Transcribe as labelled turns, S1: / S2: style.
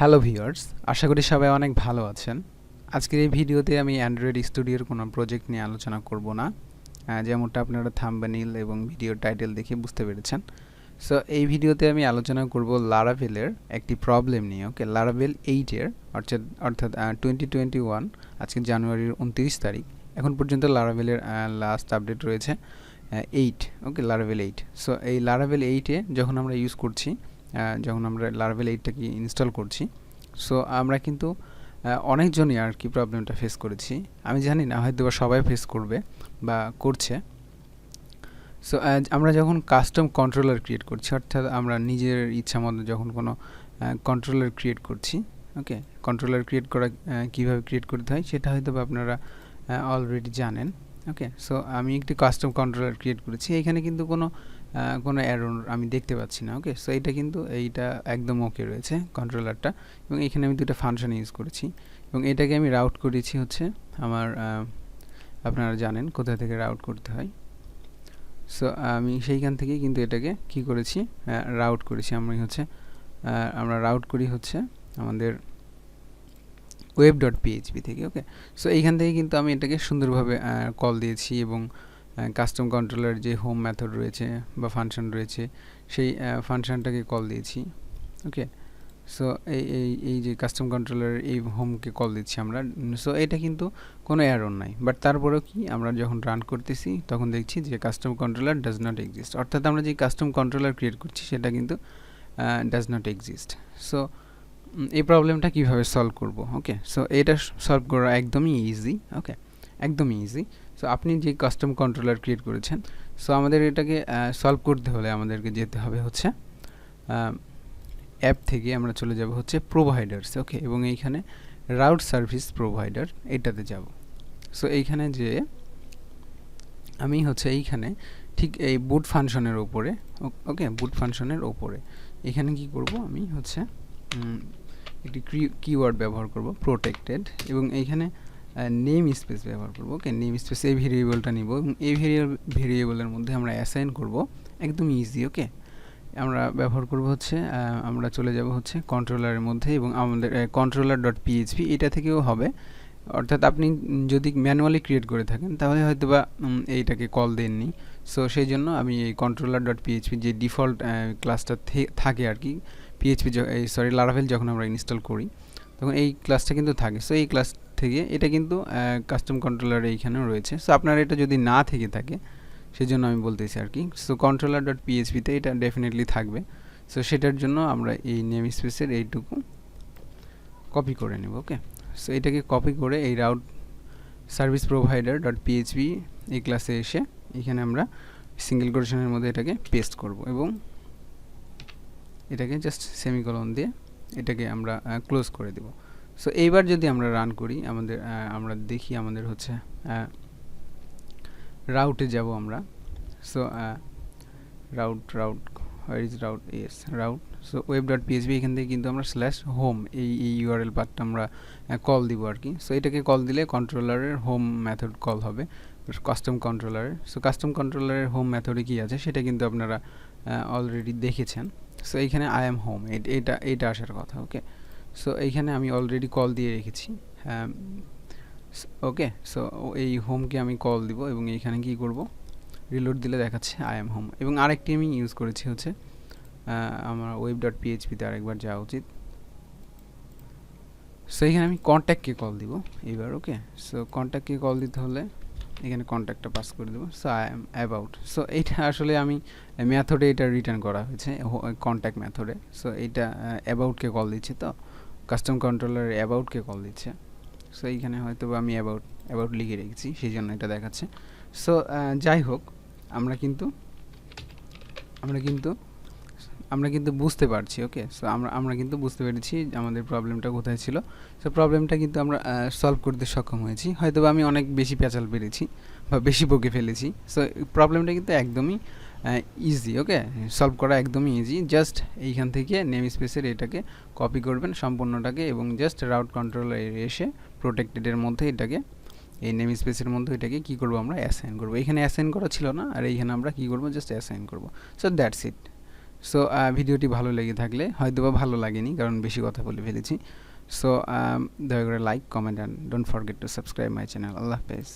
S1: Hello viewers, আশা করি সবাই অনেক ভালো আছেন। আজকের এই ভিডিওতে আমি অ্যান্ড্রয়েড স্টুডিওর কোনো প্রজেক্ট নিয়ে আলোচনা করব না, যেমনটা আপনারা থাম্বনেইল এবং ভিডিও টাইটেল দেখে বুঝতে পেরেছেন। সো এই ভিডিওতে আমি আলোচনা করব লারাভেলের একটি প্রবলেম নিয়ে। ওকে, লারাভেল 8-এর অর্থাৎ 2021, আজকে জানুয়ারির 29 তারিখ। এখন পর্যন্ত লারাভেলের লাস্ট আপডেট রয়েছে 8। ওকে, লারাভেল 8। সো এই লারাভেল 8-এ যখন আমরা ইউজ করছি, যখন আমরা লারাভেল 8টাকে ইনস্টল করছি, সো আমরা কিন্তু অনেকজনই আর কি প্রবলেমটা ফেস করেছি। আমি জানি না হয়তো সবাই ফেস করবে বা করছে। সো আমরা যখন কাস্টম কন্ট্রোলার ক্রিয়েট করছি, অর্থাৎ আমরা নিজের ইচ্ছা মতো যখন কোনো কন্ট্রোলার ক্রিয়েট করছি, ওকে, কন্ট্রোলার ক্রিয়েট করা কীভাবে ক্রিয়েট করতে হয় সেটা হয়তো আপনারা অলরেডি জানেন। ওকে, সো আমি একটি কাস্টম কন্ট্রোলার ক্রিয়েট করেছি। এখানে কিন্তু কোনো এরর আমি দেখতে পাচ্ছি না। ওকে, সো এইটা একদম ওকে রয়েছে কন্ট্রোলারটা, এবং এখানে আমি দুটো ফাংশন ইউজ করেছি এবং এটাকে আমি রাউট করেছি হচ্ছে আমার আপনারা জানেন কোথা থেকে রাউট করতে হয়। সো আমি সেইখান থেকেই কিন্তু এটাকে কি করেছি, রাউট করেছি। আমরা রাউট করি হচ্ছে আমাদের web.php থেকে। ওকে, সো এইখান থেকে কিন্তু আমি এটাকে সুন্দরভাবে কল দিয়েছি এবং কাস্টম কন্ট্রোলার যে হোম মেথড রয়েছে বা ফাংশন রয়েছে সেই ফাংশনটাকে কল দিয়েছি। ওকে, সো এই যে কাস্টম কন্ট্রোলার এই হোমকে কল দিচ্ছি আমরা। সো এটা কিন্তু কোনো এরর নাই, বাট তারপরেও কি আমরা যখন রান করতেছি তখন দেখছি যে custom controller does not exist, অর্থাৎ আমরা যে কাস্টম কন্ট্রোলার ক্রিয়েট করছি সেটা কিন্তু ডাজ নট এক্সিস্ট। সো এই প্রবলেমটা কিভাবে সলভ করব? ওকে, সো এটা সলভ করা একদমই ইজি। ওকে, একদমই ইজি। সো আপনি যে কাস্টম কন্ট্রোলার ক্রিয়েট করেছেন, সো আমাদের এটাকে সলভ করতে হলে আমাদেরকে যেতে হবে হচ্ছে অ্যাপ থেকে আমরা চলে যাব হচ্ছে প্রোভাইডার্স। ওকে, এবং এইখানে রাউট সার্ভিস প্রোভাইডার এটাতে যাব। সো এইখানে যে আমি হচ্ছে এইখানে ঠিক এই বুট ফাংশনের ওপরে, ওকে, বুট ফাংশনের ওপরে এখানে কি করব, আমি হচ্ছে একটি কিওয়ার্ড ব্যবহার করব প্রোটেক্টেড, এবং এইখানে নেম স্পেস ব্যবহার করব। ওকে, নেম স্পেস এই ভেরিয়েবলটা নিব এবং এই ভেরিয়েবলের মধ্যে আমরা অ্যাসাইন করব। একদম ইজি। ওকে, আমরা ব্যবহার করব হচ্ছে আমরা চলে যাব হচ্ছে কন্ট্রোলারের মধ্যে এবং আমাদের কন্ট্রোলার ডট পিএইচপি এটা থেকেও হবে, অর্থাৎ আপনি যদি ম্যানুয়ালি ক্রিয়েট করে থাকেন তাহলে হয়তো বা এইটাকে কল দেননি। সো সেই জন্য আমি এই কন্ট্রোলার ডট পিএইচপি যে ডিফল্ট ক্লাসটা থাকে আর কি, পিএইচপি লারাভেল যখন আমরা ইনস্টল করি তখন এই ক্লাসটা কিন্তু থাকে। সো এই ক্লাস থেকে এটা কিন্তু কাস্টম কন্ট্রোলার এইখানেও রয়েছে। সো আপনার এটা যদি না থেকে থাকে সেই জন্য আমি বলতেছি আর কি। সো কন্ট্রোলার ডট পিএইচপিতে এটা ডেফিনেটলি থাকবে। সো সেটার জন্য আমরা এই নেম স্পেসের এইটুকু কপি করে নেব। ওকে, সো এটাকে কপি করে এই route service provider dot PHP এই ক্লাসে এসে এখানে আমরা সিঙ্গেল কোটেশনের মধ্যে এটাকে পেস্ট করব এবং এটাকে জাস্ট সেমিকোলন দিয়ে এটাকে আমরা ক্লোজ করে দেব। সো এইবার যদি আমরা রান করি আমরা দেখি আমাদের হচ্ছে রাউটে যাব আমরা। So route where is route? Yes, route. So web.php এখান থেকে কিন্তু আমরা /home এই ইউআরএল পাথটা আমরা কল দিব আর কি। সো এটাকে কল দিলে কন্ট্রোলারের হোম মেথড কল হবে কাস্টম কন্ট্রোলারের। সো কাস্টম কন্ট্রোলারের হোম মেথডে কী আছে সেটা কিন্তু আপনারা অলরেডি দেখেছেন। সো এইখানে আই এম হোম এটা আসার কথা। ওকে, সো এইখানে আমি অলরেডি কল দিয়ে রেখেছি। ওকে, সো এই হোমকে আমি কল দিব এবং এইখানে কি করব, রিলোড দিলে দেখাচ্ছে আই এম হোম। এবং আরেকটি আমি ইউজ করেছি হচ্ছে আমার web.phpতে আরেকবার যাওয়া উচিত। সো এখানে আমি কন্ট্যাক্টকে কল দিব এইবার। ওকে, সো কন্ট্যাক্টকে কল দিতে হলে এখানে কন্ট্যাক্টটা পাস করে দেবো। So I am about. So এইটা আসলে আমি মেথডে এটা রিটার্ন করা হয়েছে কন্ট্যাক্ট মেথডে। সো এইটা অ্যাবাউটকে কল দিচ্ছে, তো কাস্টম কন্ট্রোলার অ্যাবাউটকে কল দিচ্ছে। সো এইখানে হয়তো আমি অ্যাবাউট লিখে রেখেছি সেই জন্য এটা দেখাচ্ছে। সো যাই হোক, আমরা কিন্তু বুঝতে পারছি। ওকে, সো আমরা কিন্তু বুঝতে পেরেছি আমাদের প্রবলেমটা কোথায় ছিল। সো প্রবলেমটা কিন্তু আমরা সলভ করতে সক্ষম হয়েছি। হয়তো আমি অনেক বেশি প্যাচাল পেরেছি বা বেশি বকে ফেলেছি। সো প্রবলেমটা কিন্তু একদমই ইজি। ওকে, সলভ করা একদমই ইজি। জাস্ট এইখান থেকে নেম স্পেসের এটাকে কপি করবেন সম্পূর্ণটাকে এবং জাস্ট রাউট কন্ট্রোলার এসে প্রোটেক্টেডের মধ্যে এটাকে এই নেম স্পেসের মধ্যে এটাকে কী করবো, আমরা অ্যাসাইন করবো। এখানে অ্যাসাইন করা ছিল না, আর এইখানে আমরা কী করবো, জাস্ট অ্যাসাইন করবো। So that's it. সো ভিডিওটি ভালো লেগে থাকলে হয়তোবা ভালো লাগেনি কারণ বেশি কথা বলে ফেলেছি। সো দয়া করে like, comment and don't forget to subscribe my channel. আল্লাহ হাফেজ।